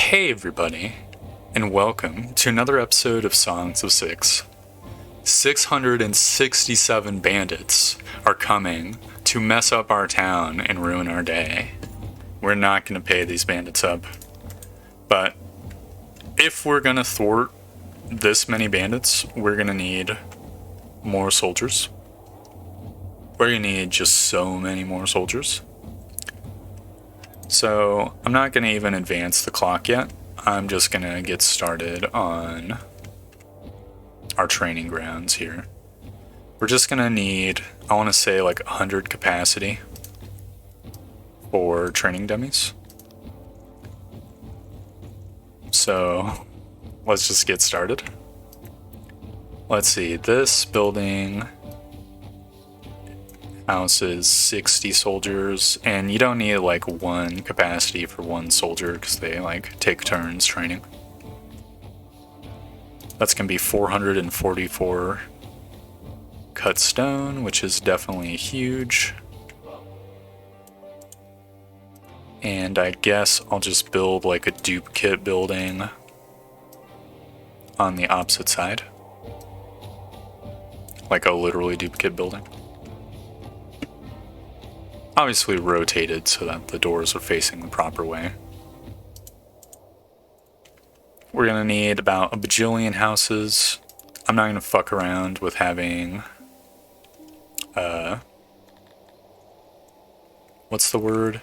Hey everybody, and welcome to another episode of Songs of Six. 667 bandits are coming to mess up our town and ruin our day. We're not going to pay these bandits up. But if we're going to thwart this many bandits, we're going to need more soldiers. We're going to need just so many more soldiers. So I'm not going to even advance the clock yet. I'm just going to get started on our training grounds here. We're just going to need, I want to say like 100 capacity for training dummies. So let's just get started. Let's see, this building houses 60 soldiers, and you don't need like one capacity for one soldier because they like take turns training. That's gonna be 444 cut stone, which is definitely huge. And I guess I'll just build like a dupe kit building on the opposite side. Like a literally dupe kit building. Obviously rotated so that the doors are facing the proper way. We're gonna need about a bajillion houses. I'm not gonna fuck around with having, what's the word?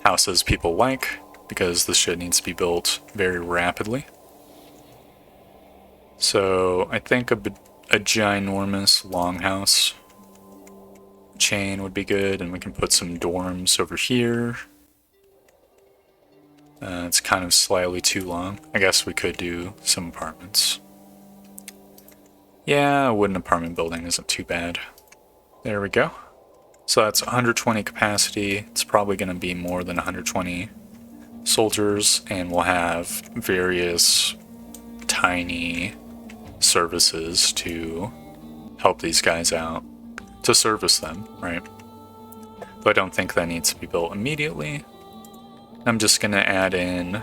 Houses people like, because this shit needs to be built very rapidly. So I think a ginormous longhouse chain would be good, and we can put some dorms over here. It's kind of slightly too long. I guess we could do some apartments. Yeah, a wooden apartment building isn't too bad. There we go. So that's 120 capacity. It's probably going to be more than 120 soldiers, and we'll have various tiny services to help these guys out, to service them, right? But I don't think that needs to be built immediately. I'm just gonna add in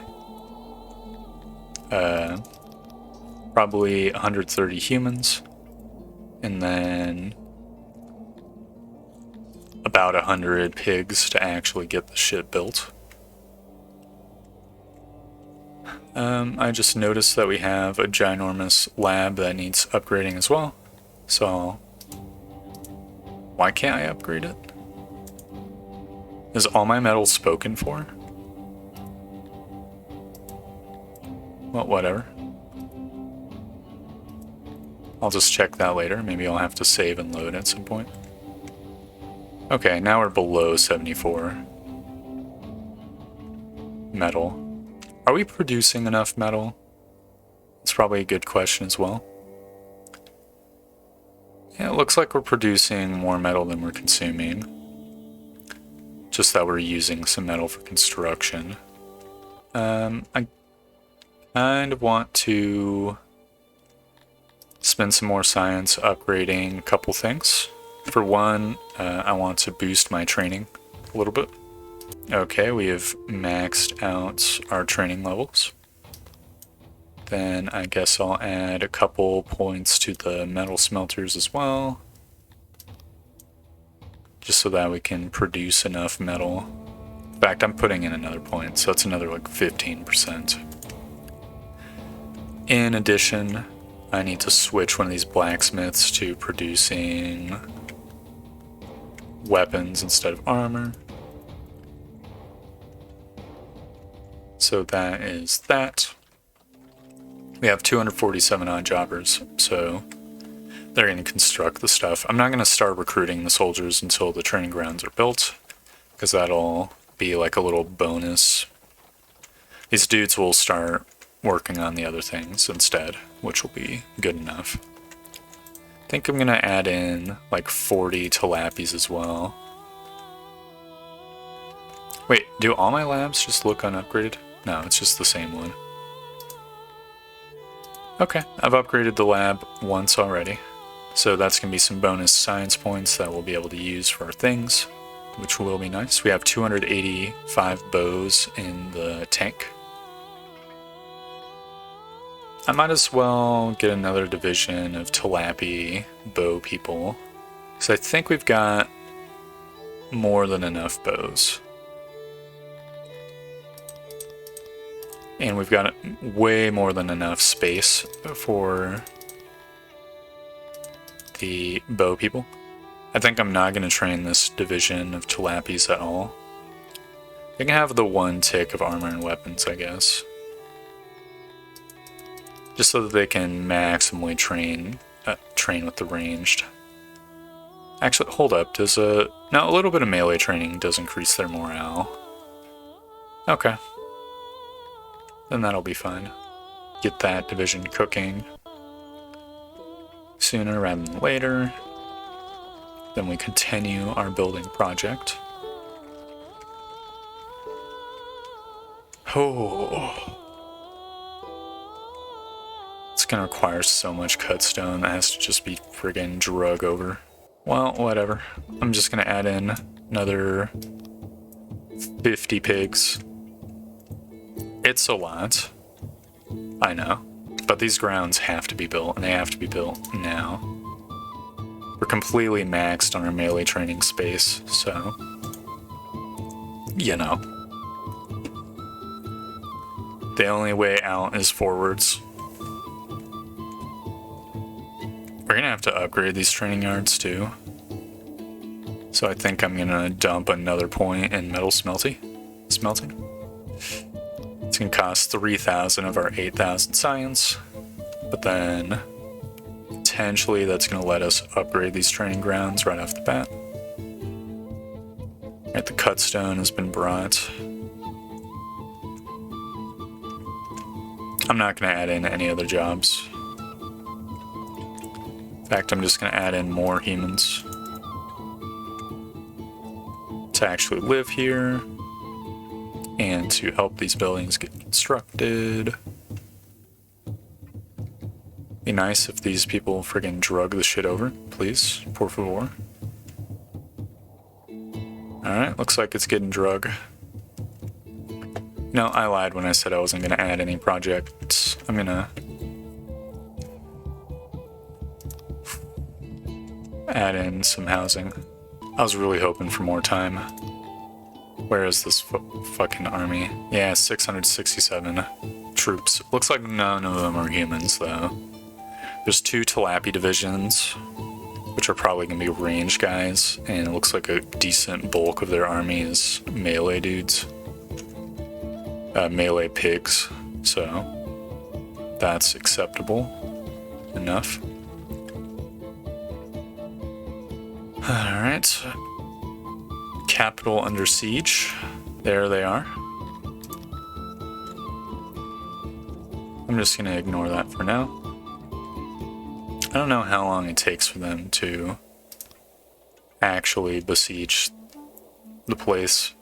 probably 130 humans, and then about 100 pigs to actually get the shit built. I just noticed that we have a ginormous lab that needs upgrading as well, so why can't I upgrade it? Is all my metal spoken for? Well, whatever. I'll just check that later. Maybe I'll have to save and load at some point. Okay, now we're below 74 metal. Are we producing enough metal? It's probably a good question as well. Yeah, it looks like we're producing more metal than we're consuming. Just that we're using some metal for construction. I kind of want to spend some more science upgrading a couple things. For one, I want to boost my training a little bit. Okay, we have maxed out our training levels. Then I guess I'll add a couple points to the metal smelters as well. Just so that we can produce enough metal. In fact, I'm putting in another point, so that's another like 15%. In addition, I need to switch one of these blacksmiths to producing weapons instead of armor. So that is that. We have 247 odd jobbers, so they're going to construct the stuff. I'm not going to start recruiting the soldiers until the training grounds are built, because that'll be like a little bonus. These dudes will start working on the other things instead, which will be good enough. I think I'm going to add in like 40 tilappies as well. Wait, do all my labs just look unupgraded? No, it's just the same one. Okay, I've upgraded the lab once already. So that's going to be some bonus science points that we'll be able to use for our things, which will be nice. We have 285 bows in the tank. I might as well get another division of Talapi bow people. So I think we've got more than enough bows. And we've got way more than enough space for the bow people. I think I'm not going to train this division of Talapis at all. They can have the one tick of armor and weapons, I guess. Just so that they can maximally train with the ranged. Actually, hold up. Does no, a little bit of melee training does increase their morale. Okay. Then that'll be fine. Get that division cooking sooner rather than later. Then we continue our building project. Oh. It's gonna require so much cutstone that has to just be friggin' drug over. Well, whatever. I'm just gonna add in another 50 pigs. It's a lot. I know. But these grounds have to be built, and they have to be built now. We're completely maxed on our melee training space, so... you know. The only way out is forwards. We're gonna have to upgrade these training yards too. So I think I'm gonna dump another point in metal smelting. It's gonna cost 3,000 of our 8,000 science, but then potentially that's gonna let us upgrade these training grounds right off the bat. Alright, the cutstone has been brought. I'm not gonna add in any other jobs. In fact, I'm just gonna add in more humans to actually live here and to help these buildings get constructed. Be nice if these people friggin' drug the shit over, please, por favor. Alright, looks like it's getting drug. No, I lied when I said I wasn't gonna add any projects. I'm gonna add in some housing. I was really hoping for more time. Where is this fucking army? Yeah, 667 troops. Looks like none of them are humans, though. There's 2 Talapi divisions, which are probably going to be range guys, and it looks like a decent bulk of their army is melee dudes. Melee pigs, so that's acceptable enough. Alright. Capital under siege. There they are. I'm just going to ignore that for now. I don't know how long it takes for them to actually besiege the place.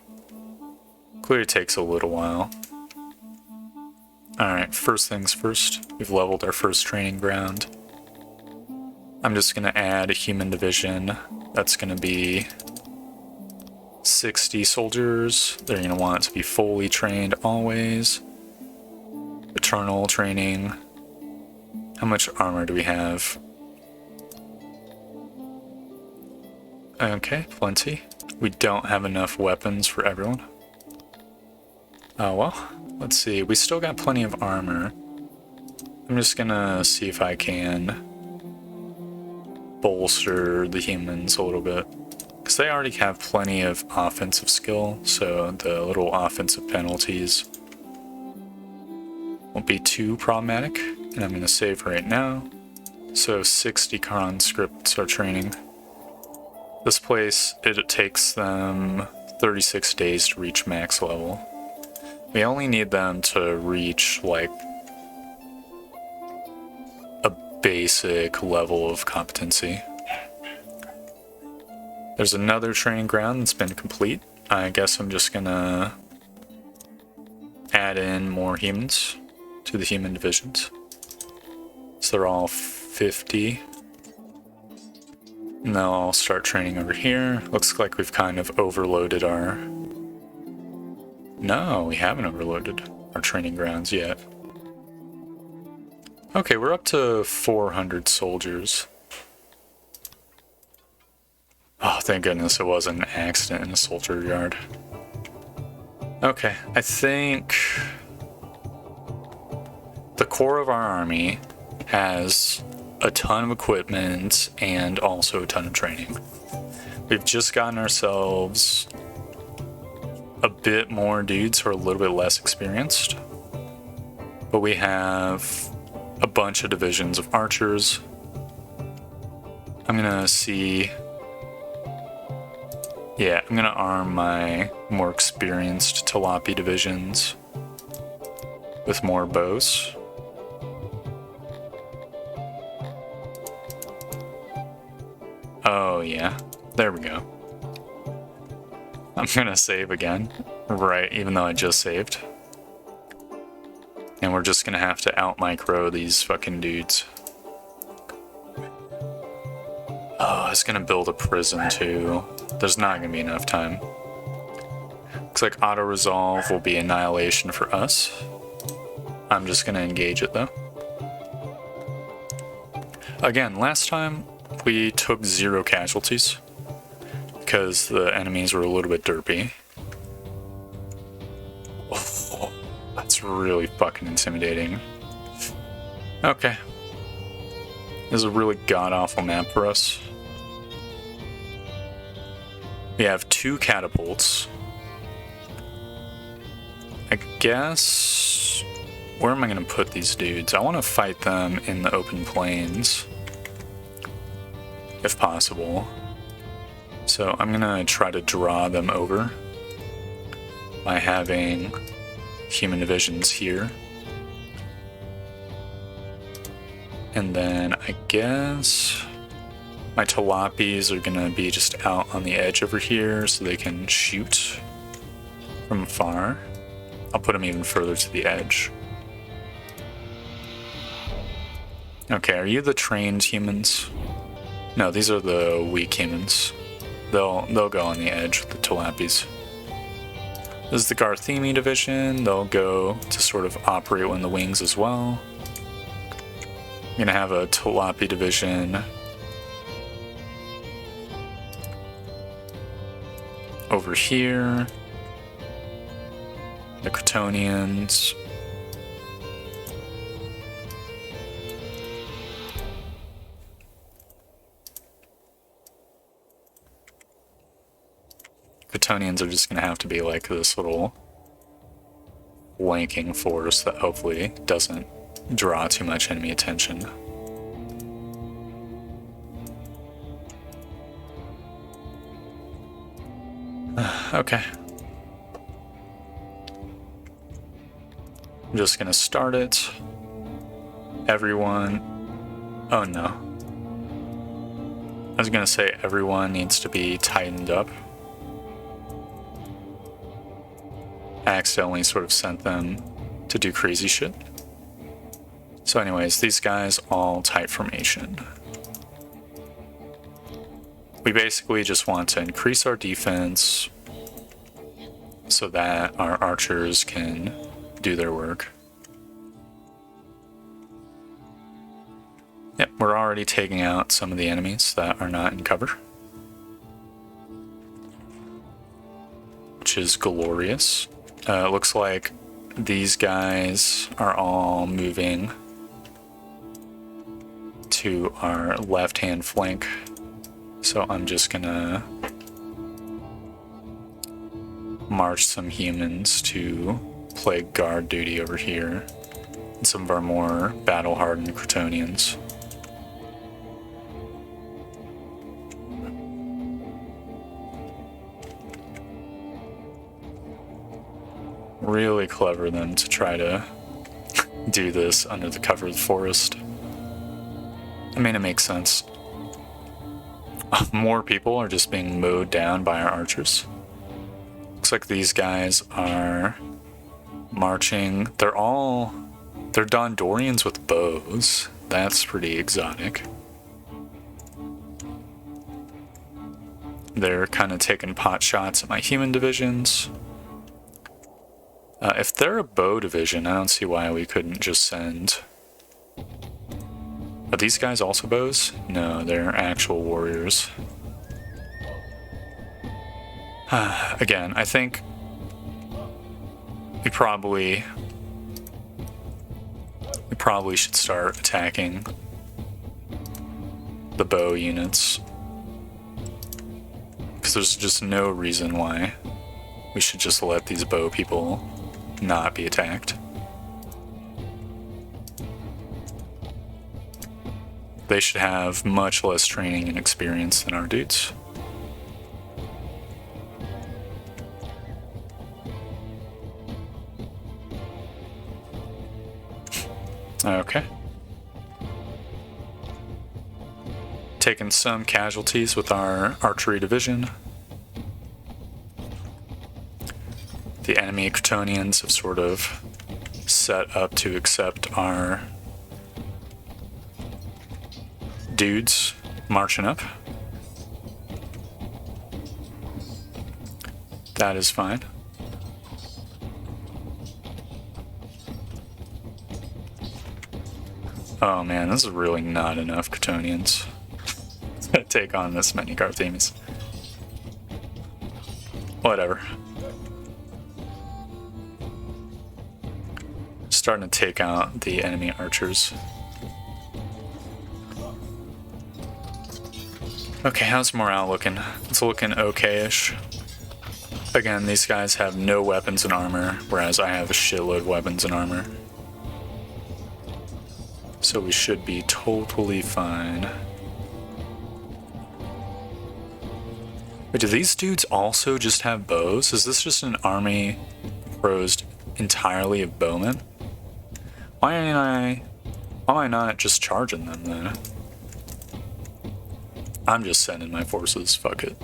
Clearly takes a little while. Alright, first things first. We've leveled our first training ground. I'm just going to add a human division. That's going to be 60 soldiers. They're going to want it to be fully trained always. Eternal training. How much armor do we have? Okay, plenty. We don't have enough weapons for everyone. Oh well, let's see. We still got plenty of armor. I'm just gonna see if I can bolster the humans a little bit. Because they already have plenty of offensive skill, so the little offensive penalties won't be too problematic. And I'm going to save right now. So 60 conscripts are training. This place, it takes them 36 days to reach max level. We only need them to reach like a basic level of competency. There's another training ground that's been complete. I guess I'm just gonna add in more humans to the human divisions. So they're all 50. And they'll all start training over here. Looks like we've kind of overloaded our... No, we haven't overloaded our training grounds yet. Okay, we're up to 400 soldiers. Oh, thank goodness it wasn't an accident in a soldier yard. Okay, I think the core of our army has a ton of equipment and also a ton of training. We've just gotten ourselves a bit more dudes who are a little bit less experienced, but we have a bunch of divisions of archers. I'm gonna see... Yeah, I'm gonna arm my more experienced Talapi divisions with more bows. Oh yeah, there we go. I'm gonna save again, right, even though I just saved. And we're just gonna have to out-micro these fucking dudes. Oh, I was gonna build a prison too. There's not gonna be enough time. Looks like auto-resolve will be annihilation for us. I'm just gonna engage it though. Again, last time we took 0 casualties because the enemies were a little bit derpy. Oh, that's really fucking intimidating. Okay. This is a really god-awful map for us. We have 2 catapults. I guess... Where am I going to put these dudes? I want to fight them in the open plains, if possible. So I'm going to try to draw them over by having human divisions here. And then I guess my Talapis are going to be just out on the edge over here so they can shoot from afar. I'll put them even further to the edge. Okay, are you the trained humans? No, these are the weak humans. They'll go on the edge with the Talapis. This is the Garthemi division. They'll go to sort of operate on the wings as well. I'm gonna have a Talapi division over here. The Cretonians. Cretonians are just going to have to be like this little flanking force that hopefully doesn't draw too much enemy attention. Okay. I'm just going to start it. Everyone... Oh no. I was going to say everyone needs to be tightened up. I accidentally sort of sent them to do crazy shit. So anyways, these guys all tight formation. We basically just want to increase our defense so that our archers can do their work. Yep, we're already taking out some of the enemies that are not in cover, which is glorious. Looks like these guys are all moving to our left-hand flank. So I'm just gonna march some humans to play guard duty over here. And some of our more battle-hardened Cretonians. Really clever of them to try to do this under the cover of the forest. I mean, it makes sense. More people are just being mowed down by our archers. Looks like these guys are marching. They're Dondorians with bows. That's pretty exotic. They're kind of taking pot shots at my human divisions. If they're a bow division, I don't see why we couldn't just send Are these guys also bows? No, they're actual warriors. Again, I think we probably should start attacking the bow units, because there's just no reason why we should just let these bow people not be attacked. They should have much less training and experience than our dudes. Okay. Taking some casualties with our archery division. The enemy Kryptonians have sort of set up to accept our dudes marching up. That is fine. Oh man, this is really not enough Kryptonians to take on this many Carthamis. Whatever. Starting to take out the enemy archers. Okay, how's morale looking? It's looking okay-ish. Again, these guys have no weapons and armor, whereas I have a shitload of weapons and armor. So we should be totally fine. Wait, do these dudes also just have bows? Is this just an army composed entirely of bowmen? Why am I not just charging them then? I'm just sending my forces, fuck it.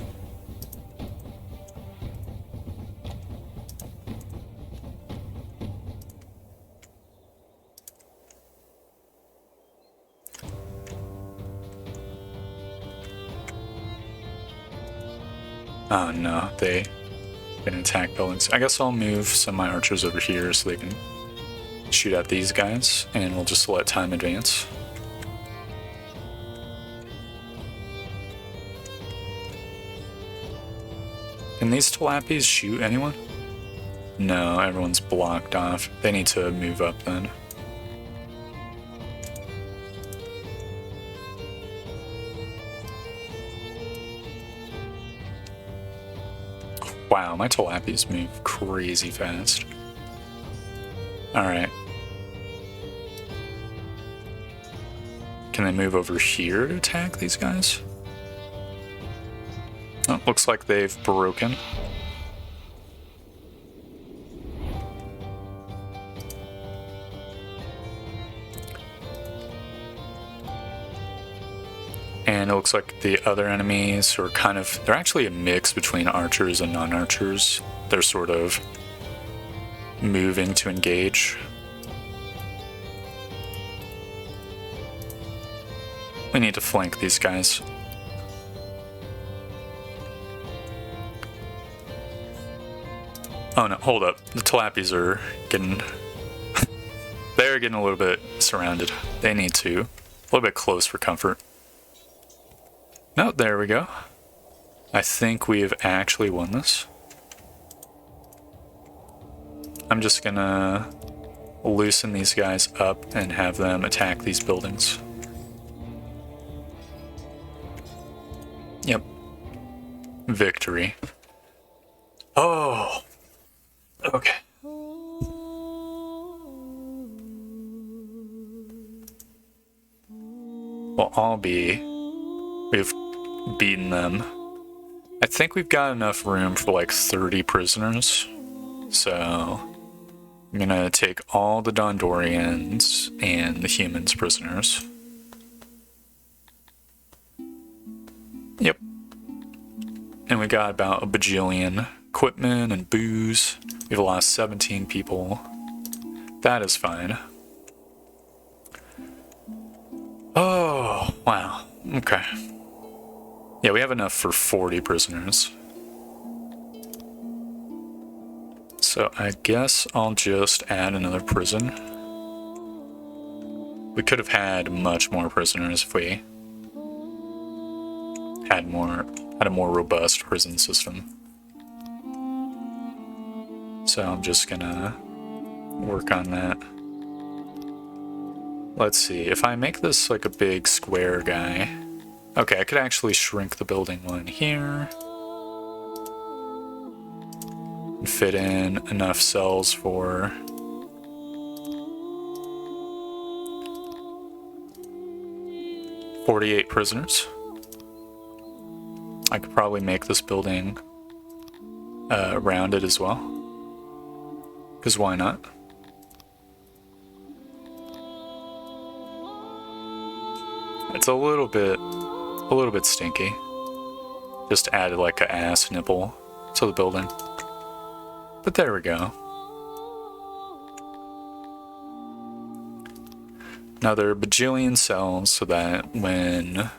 Oh no, they can attack buildings. I guess I'll move some of my archers over here so they can shoot at these guys, and we'll just let time advance. Can these Tilapis shoot anyone? No, everyone's blocked off. They need to move up then. Wow, my Tilapis move crazy fast. Alright. Can they move over here to attack these guys? Oh, looks like they've broken. And it looks like the other enemies are kind of... They're actually a mix between archers and non-archers. They're sort of moving to engage. We need to flank these guys. Oh no, hold up. The Tilapis are getting... They're getting a little bit surrounded. They need to. A little bit close for comfort. No, there we go. I think we have actually won this. I'm just gonna loosen these guys up and have them attack these buildings. Yep. Victory. Oh! Okay. Well, we've beaten them. I think we've got enough room for like 30 prisoners. So I'm gonna take all the Dondorians and the humans prisoners. Yep. And we got about a bajillion equipment and booze. We've lost 17 people. That is fine. Oh, wow. Okay. Yeah, we have enough for 40 prisoners. So I guess I'll just add another prison. We could have had much more prisoners if we had a more robust prison system. So I'm just gonna work on that. Let's see, if I make this like a big square guy, okay, I could actually shrink the building one here and fit in enough cells for 48 prisoners. I could probably make this building rounded as well, because why not? It's a little bit stinky. Just added like an ass nipple to the building. But there we go. Another bajillion cells so that when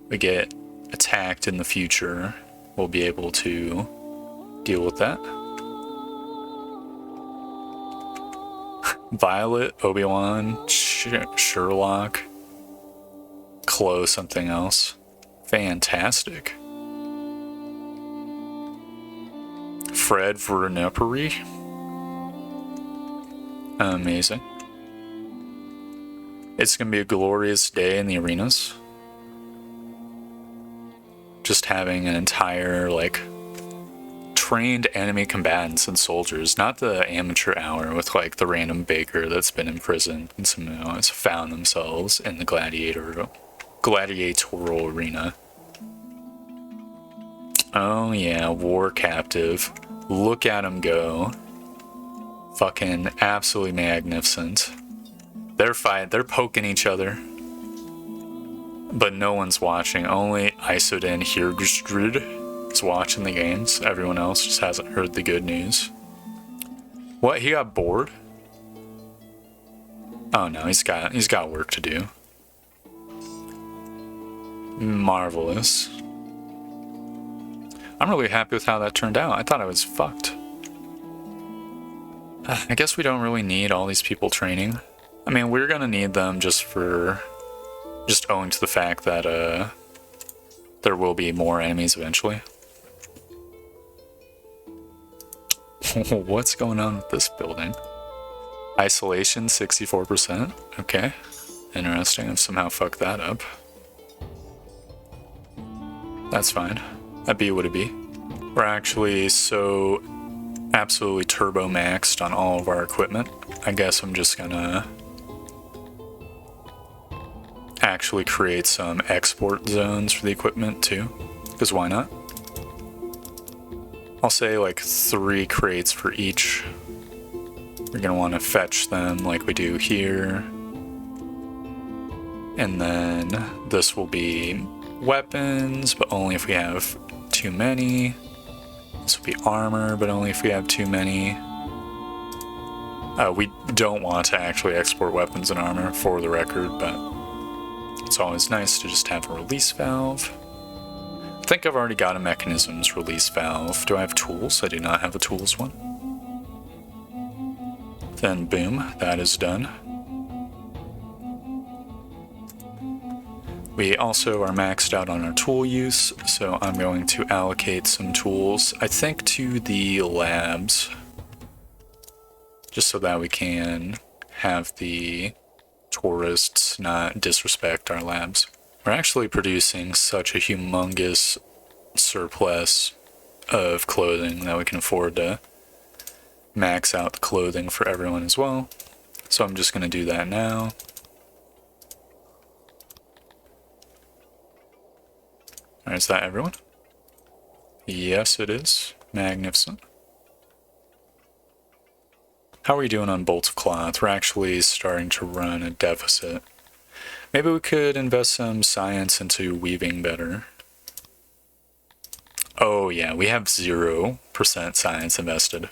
we get attacked in the future, we'll be able to deal with that. Violet, Obi-Wan, Sherlock, Chloe, something else. Fantastic. Fred Verneperi. Amazing. It's gonna be a glorious day in the arenas. Just having an entire, like, trained enemy combatants and soldiers, not the amateur hour with, like, the random baker that's been imprisoned and somehow has found themselves in the gladiatorial arena. Oh yeah, war captive. Look at him go. Fucking absolutely magnificent. They're poking each other. But no one's watching. Only Isodin Hirgstrud is watching the games. Everyone else just hasn't heard the good news. What, he got bored? Oh no, he's got work to do. Marvelous. I'm really happy with how that turned out. I thought I was fucked. I guess we don't really need all these people training. I mean, we're gonna need them just owing to the fact that there will be more enemies eventually. What's going on with this building? Isolation 64%. Okay, interesting. I've somehow fucked that up. That's fine. That'd be what it be. We're actually so absolutely turbo maxed on all of our equipment. I guess I'm just gonna actually create some export zones for the equipment too, because why not? I'll say like 3 crates for each. We're gonna want to fetch them like we do here. And then this will be weapons, but only if we have too many. This will be armor, but only if we have too many. We don't want to actually export weapons and armor, for the record, but it's always nice to just have a release valve. I think I've already got a mechanisms release valve. Do I have tools? I do not have a tools one. Then boom, that is done. We also are maxed out on our tool use, so I'm going to allocate some tools, I think, to the labs, just so that we can have the tourists not disrespect our labs. We're actually producing such a humongous surplus of clothing that we can afford to max out the clothing for everyone as well. So I'm just going to do that now. Alright, is that everyone? Yes, it is. Magnificent. How are we doing on bolts of cloth? We're actually starting to run a deficit. Maybe we could invest some science into weaving better. Oh yeah, we have 0% science invested.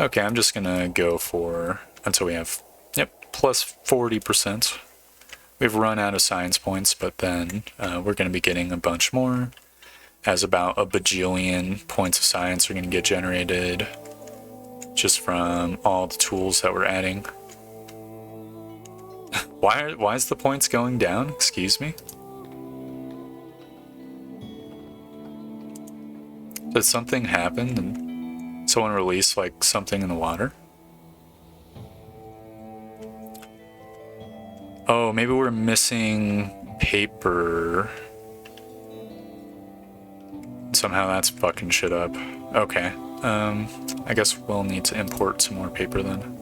Okay, I'm just gonna go for, until we have, yep, plus 40%. We've run out of science points, but then we're gonna be getting a bunch more, as about a bajillion points of science are gonna get generated just from all the tools that we're adding. Why is the points going down? Excuse me? Did something happen and someone released like something in the water? Oh, maybe we're missing paper. Somehow that's fucking shit up. Okay. I guess we'll need to import some more paper then.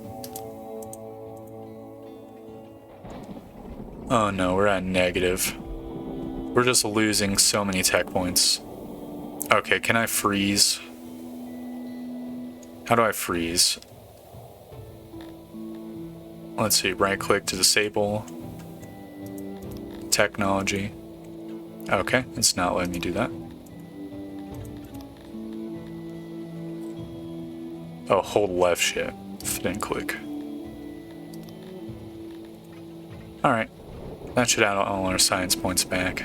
Oh no, we're at negative. We're just losing so many tech points. Okay, can I freeze? How do I freeze? Let's see, right click to disable. Technology. Okay, it's not letting me do that. Oh, hold left shit. Then click. Alright. That should add all our science points back.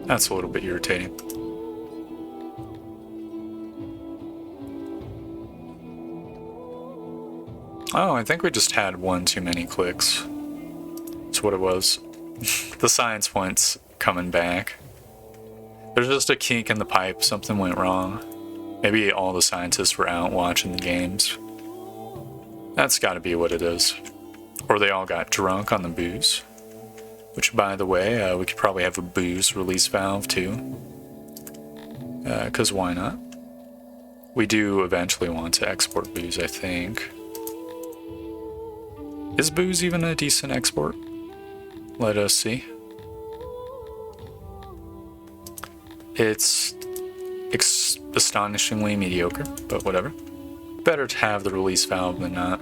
That's a little bit irritating. Oh, I think we just had one too many clicks. That's what it was. The science points coming back. There's just a kink in the pipe. Something went wrong. Maybe all the scientists were out watching the games. That's gotta be what it is. Or they all got drunk on the booze. Which, by the way, we could probably have a booze release valve too. Because why not? We do eventually want to export booze, I think. Is booze even a decent export? Let us see. It's astonishingly mediocre, but whatever. Better to have the release valve than not.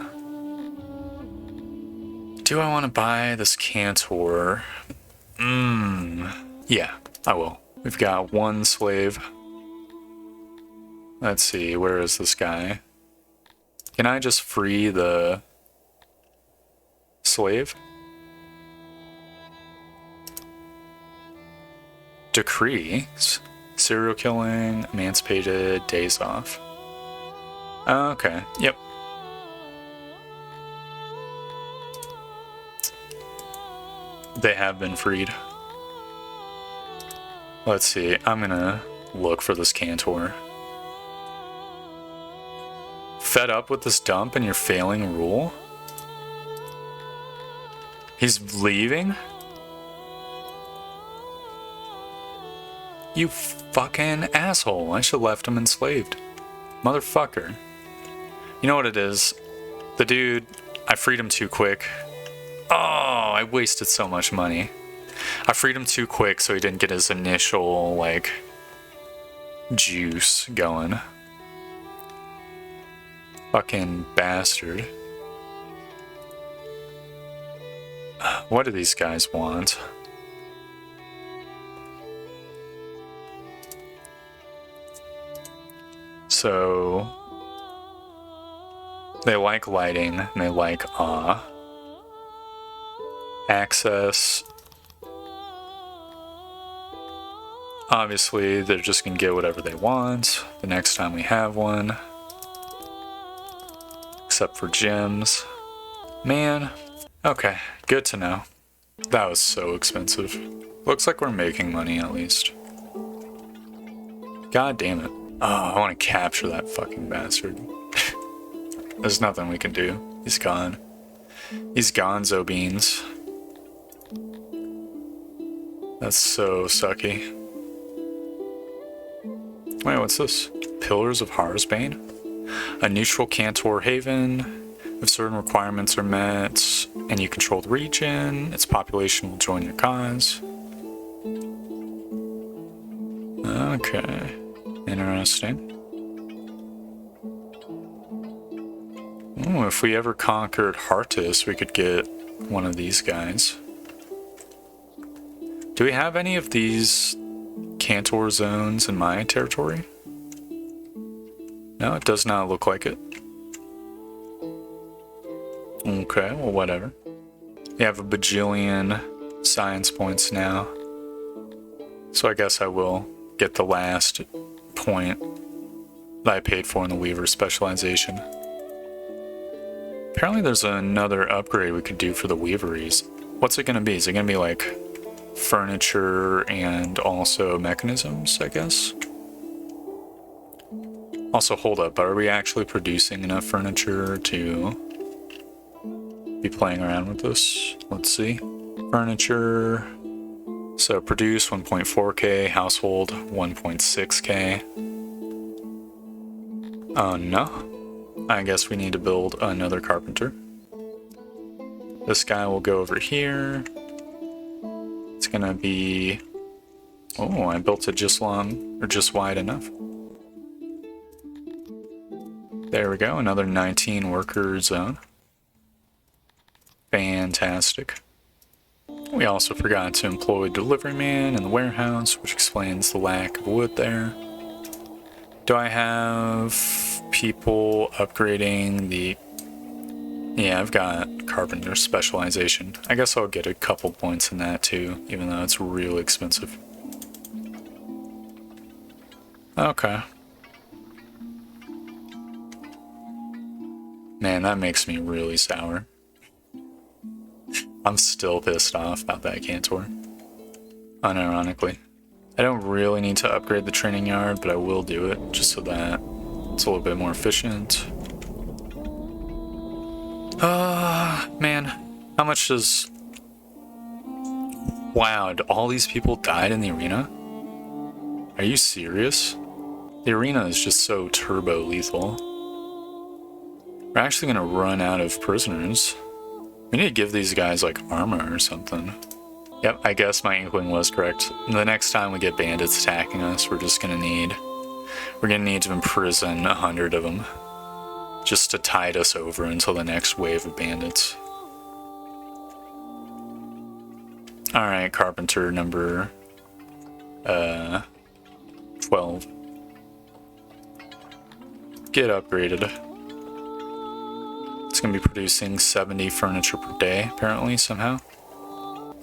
Do I want to buy this Cantor? Yeah, I will. We've got one slave. Let's see, where is this guy? Can I just free the slave? Decrees. Serial killing, emancipated, days off. Okay, yep. They have been freed. Let's see, I'm gonna look for this Cantor. Fed up with this dump and your failing rule? He's leaving? You fucking asshole. I should have left him enslaved. Motherfucker. You know what it is? The dude, I freed him too quick. Oh, I wasted so much money. I freed him too quick so he didn't get his initial, like, juice going. Fucking bastard. What do these guys want? So, they like lighting, and they like awe. Access. Obviously, they're just gonna get whatever they want the next time we have one. Except for gems. Man. Okay, good to know. That was so expensive. Looks like we're making money at least. God damn it. Oh, I want to capture that fucking bastard. There's nothing we can do. He's gone. He's gonzo beans. That's so sucky. Wait, what's this? Pillars of Harsbane? A neutral Cantor haven. If certain requirements are met and you control the region, its population will join your cause. Okay. Interesting. Ooh, if we ever conquered Hartis, we could get one of these guys. Do we have any of these Cantor zones in my territory? No, it does not look like it. Okay, well, whatever. We have a bajillion science points now. So I guess I will get the last point that I paid for in the Weaver specialization. Apparently there's another upgrade we could do for the weaveries. What's it going to be? Is it going to be like furniture and also mechanisms, I guess? Also, hold up, are we actually producing enough furniture to be playing around with this? Let's see. Furniture. So produce 1.4k, household 1.6k. Oh no. I guess we need to build another carpenter. This guy will go over here. It's gonna be... Oh, I built it just long, or just wide enough. There we go, another 19 worker zone. Fantastic. We also forgot to employ delivery man in the warehouse, which explains the lack of wood there. Do I have people upgrading the... Yeah, I've got carpenter specialization. I guess I'll get a couple points in that too, even though it's really expensive. Okay. Man, that makes me really sour. I'm still pissed off about that cantor. Unironically. I don't really need to upgrade the training yard, but I will do it just so that it's a little bit more efficient. Man. How much does... Wow, all these people died in the arena? Are you serious? The arena is just so turbo lethal. We're actually gonna run out of prisoners. We need to give these guys like armor or something. Yep, I guess my inkling was correct. The next time we get bandits attacking us, we're gonna need to imprison 100 of them. Just to tide us over until the next wave of bandits. Alright, carpenter number 12. Get upgraded. It's gonna be producing 70 furniture per day, apparently, somehow.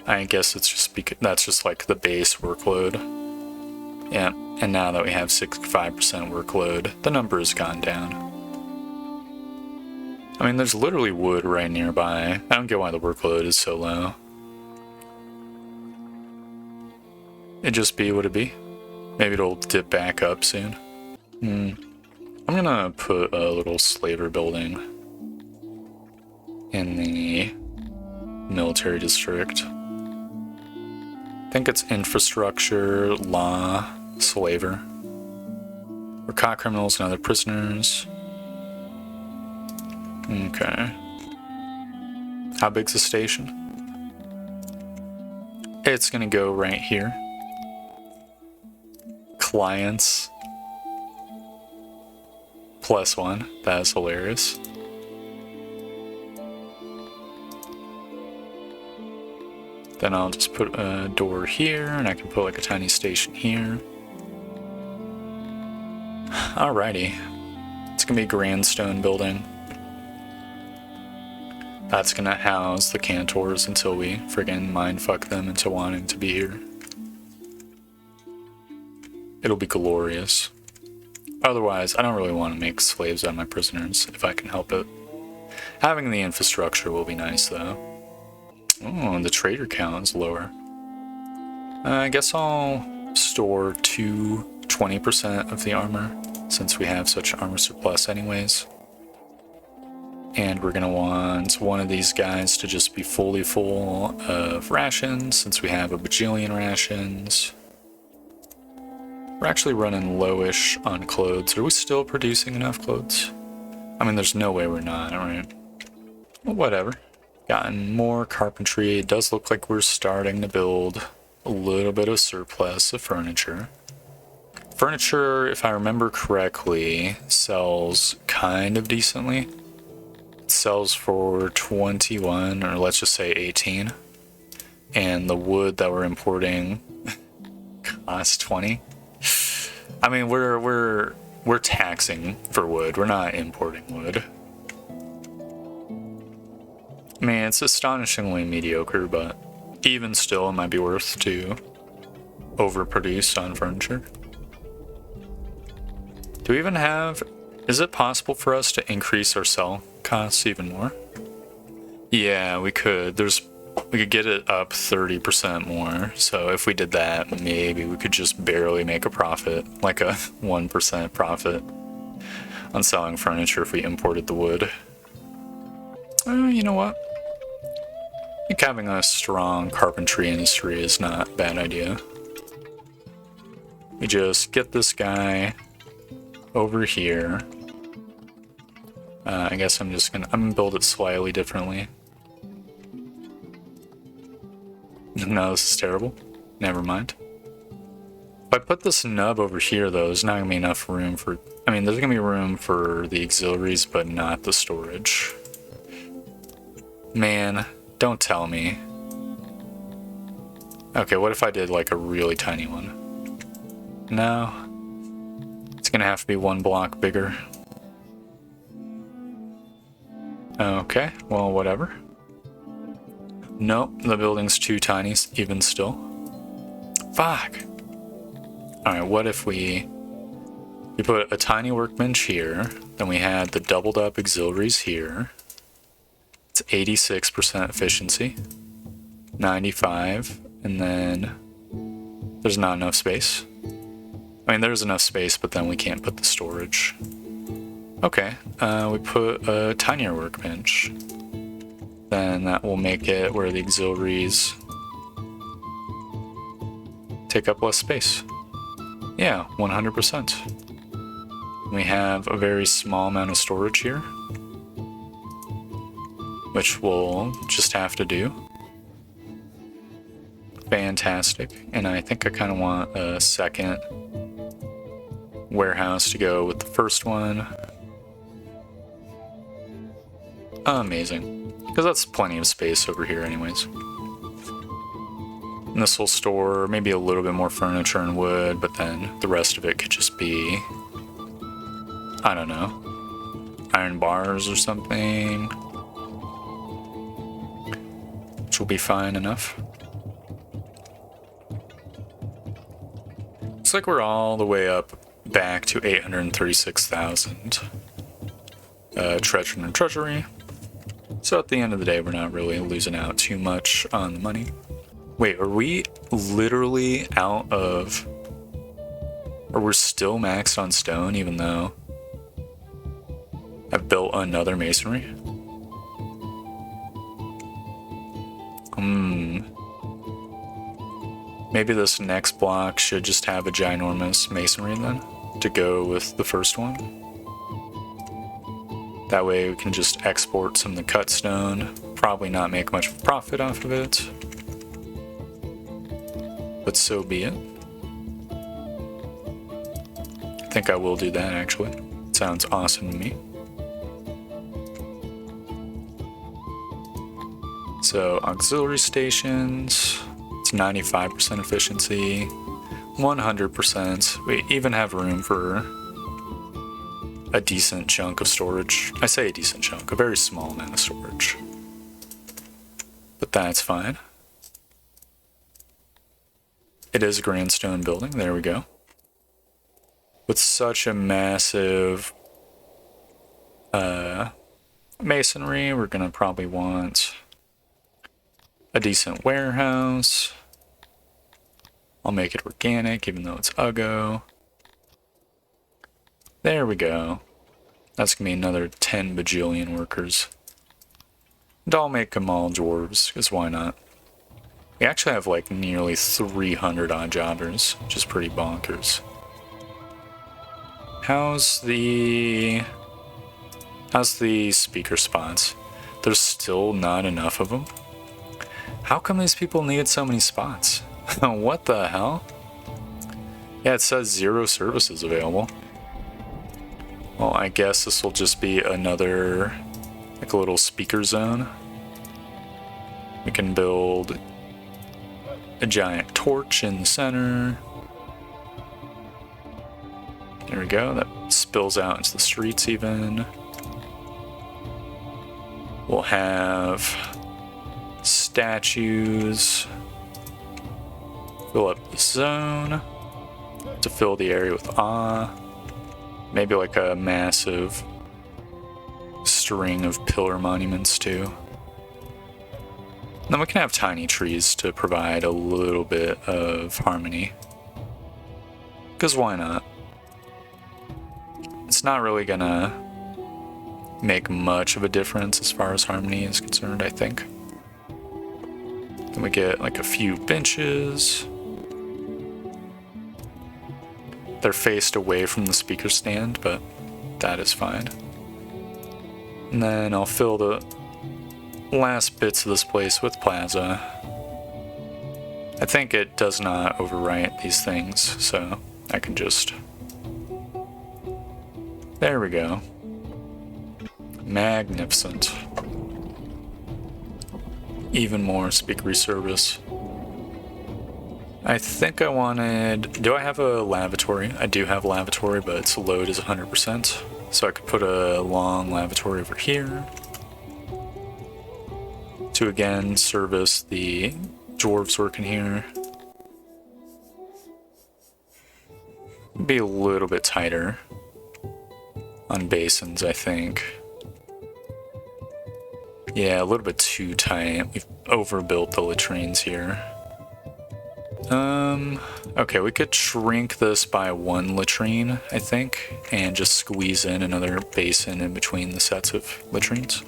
I guess it's just because that's just like the base workload. Yeah, and now that we have 65% workload, the number has gone down. I mean, there's literally wood right nearby. I don't get why the workload is so low. It'd just be what it be. Maybe it'll dip back up soon. I'm gonna put a little slaver building in the military district. I think it's infrastructure, law, slaver. We're caught criminals and other prisoners. Okay. How big's the station? It's gonna go right here. Clients. +1. That is hilarious. Then I'll just put a door here, and I can put like a tiny station here. Alrighty. It's gonna be a grandstone building. That's gonna house the cantors until we friggin' mindfuck them into wanting to be here. It'll be glorious. Otherwise, I don't really want to make slaves out of my prisoners, if I can help it. Having the infrastructure will be nice, though. Oh, the trader count is lower. I guess I'll store 20% of the armor, since we have such armor surplus anyways. And we're gonna want one of these guys to just be fully full of rations, since we have a bajillion rations. We're actually running lowish on clothes. Are we still producing enough clothes? I mean, there's no way we're not, right? Well, whatever. Gotten more carpentry. It does look like we're starting to build a little bit of surplus of furniture. Furniture, if I remember correctly, sells kind of decently. It sells for 21, or let's just say 18. And the wood that we're importing costs 20. I mean, we're taxing for wood. We're not importing wood. I mean, it's astonishingly mediocre, but even still, it might be worth to overproduce on furniture. Do we even have... Is it possible for us to increase our sell costs even more? Yeah, we could. We could get it up 30% more. So if we did that, maybe we could just barely make a profit, like a 1% profit on selling furniture if we imported the wood. You know what? I think having a strong carpentry industry is not a bad idea. We just get this guy over here. I guess I'm gonna build it slightly differently. No, this is terrible. Never mind. If I put this nub over here, though, there's not gonna be enough room for... I mean, there's gonna be room for the auxiliaries, but not the storage. Man, don't tell me. Okay, what if I did, like, a really tiny one? No. It's gonna have to be 1 block bigger. Okay, well, whatever. Nope, the building's too tiny, even still. Fuck! Alright, what if we put a tiny workbench here, then we had the doubled up auxiliaries here. It's 86% efficiency. 95, and then there's not enough space. I mean, there's enough space, but then we can't put the storage. Okay, we put a tinier workbench. Then that will make it where the auxiliaries take up less space. Yeah, 100%. We have a very small amount of storage here, which we'll just have to do. Fantastic. And I think I kind of want a second warehouse to go with the first one. Amazing. Because that's plenty of space over here anyways. And this will store maybe a little bit more furniture and wood, but then the rest of it could just be, I don't know, iron bars or something. Which will be fine enough. Looks like we're all the way up back to 836,000 treasure in the treasury. So at the end of the day, we're not really losing out too much on the money. Wait, are we literally out of... Or we're still maxed on stone, even though I've built another masonry? Maybe this next block should just have a ginormous masonry then, to go with the first one. That way we can just export some of the cut stone, probably not make much of a profit off of it. But so be it. I think I will do that actually. Sounds awesome to me. So auxiliary stations, it's 95% efficiency, 100%. We even have room for a decent chunk of storage. I say a decent chunk, a very small amount of storage. But that's fine. It is a grand stone building, there we go. With such a massive masonry, we're gonna probably want a decent warehouse. I'll make it organic, even though it's Uggo. There we go. That's gonna be another 10 bajillion workers. And I'll make them all dwarves, because why not? We actually have like nearly 300 odd jobbers, which is pretty bonkers. How's the speaker spots? There's still not enough of them? How come these people needed so many spots? What the hell? Yeah, it says 0 services available. Well, I guess this will just be another, like a little speaker zone. We can build a giant torch in the center. There we go, that spills out into the streets even. We'll have statues. Fill up the zone to fill the area with awe. Maybe like a massive string of pillar monuments too. Then we can have tiny trees to provide a little bit of harmony. Because why not? It's not really gonna make much of a difference as far as harmony is concerned, I think. Then we get like a few benches. They're faced away from the speaker stand, but that is fine. And then I'll fill the last bits of this place with plaza. I think it does not overwrite these things, so I can just... There we go. Magnificent. Even more speakery service. I think I wanted... Do I have a lavatory? I do have a lavatory, but its load is 100%. So I could put a long lavatory over here to again service the dwarves working here. Be a little bit tighter on basins, I think. Yeah, a little bit too tight. We've overbuilt the latrines here. Okay, we could shrink this by one latrine, I think, and just squeeze in another basin in between the sets of latrines.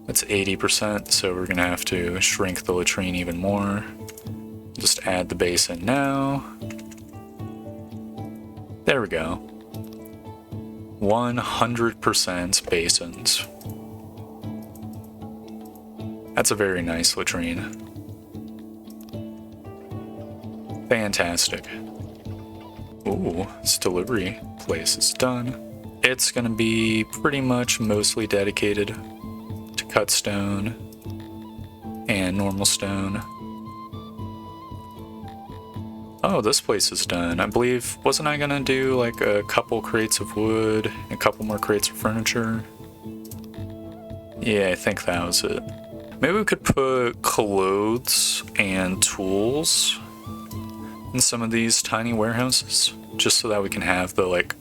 That's 80%, so we're gonna have to shrink the latrine even more. Just add the basin now. There we go. 100% basins. That's a very nice latrine. Fantastic. Ooh, this delivery place is done. It's gonna be pretty much mostly dedicated to cut stone and normal stone. Oh, this place is done. I believe, wasn't I gonna do like a couple crates of wood and a couple more crates of furniture? Yeah, I think that was it. Maybe we could put clothes and tools in some of these tiny warehouses, just so that we can have the like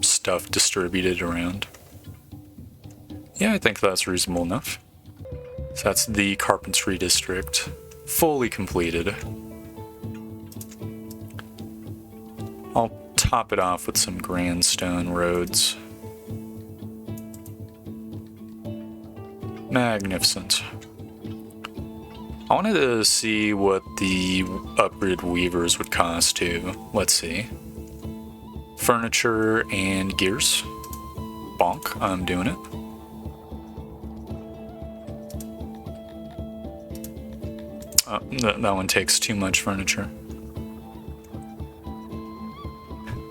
stuff distributed around. Yeah, I think that's reasonable enough. So that's the carpentry district, fully completed. I'll top it off with some grand stone roads. Magnificent. I wanted to see what the upgraded weavers would cost too. Let's see. Furniture and gears. Bonk, I'm doing it. That one takes too much furniture.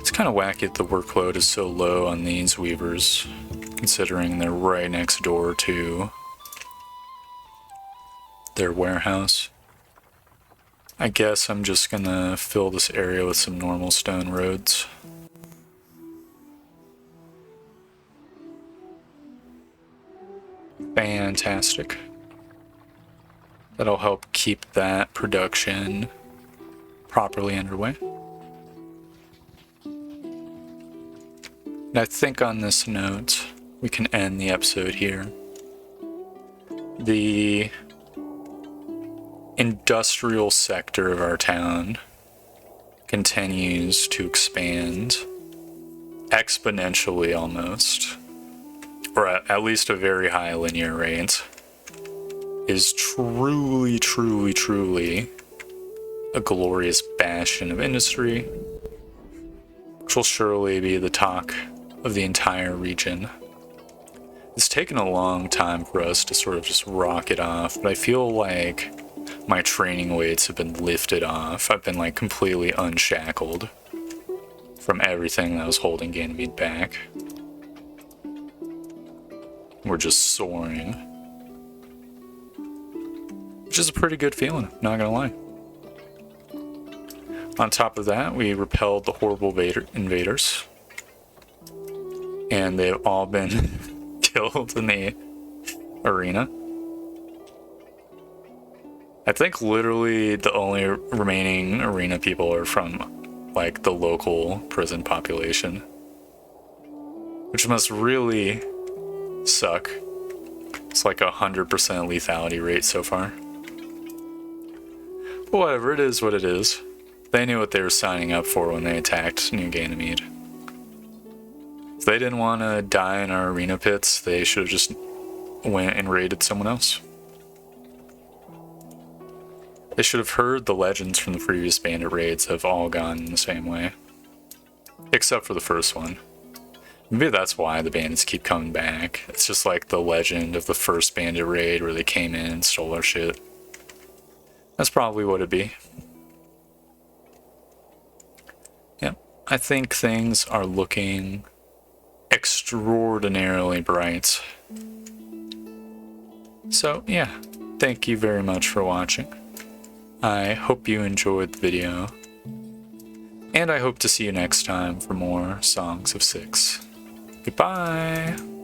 It's kind of wacky that the workload is so low on these weavers, considering they're right next door to their warehouse. I guess I'm just gonna fill this area with some normal stone roads. Fantastic. That'll help keep that production properly underway. And I think on this note, we can end the episode here. The industrial sector of our town continues to expand exponentially almost, or at least a very high linear rate. Is truly, truly, truly a glorious bastion of industry, which will surely be the talk of the entire region. It's taken a long time for us to sort of just rock it off, but I feel like my training weights have been lifted off. I've been like completely unshackled from everything that was holding Ganymede back. We're just soaring. Which is a pretty good feeling, not gonna lie. On top of that, we repelled the horrible invaders. And they've all been killed in the arena. I think literally the only remaining arena people are from like the local prison population, which must really suck It's like 100% lethality rate so far. But whatever, it is what it is. They knew what they were signing up for when they attacked New Ganymede. If they didn't want to die in our arena pits, they should have just went and raided someone else. They should have heard the legends from the previous bandit raids have all gone in the same way. Except for the first one. Maybe that's why the bandits keep coming back. It's just like the legend of the first bandit raid where they came in and stole our shit. That's probably what it'd be. Yep, I think things are looking extraordinarily bright. So yeah, thank you very much for watching. I hope you enjoyed the video, and I hope to see you next time for more Songs of Six. Goodbye!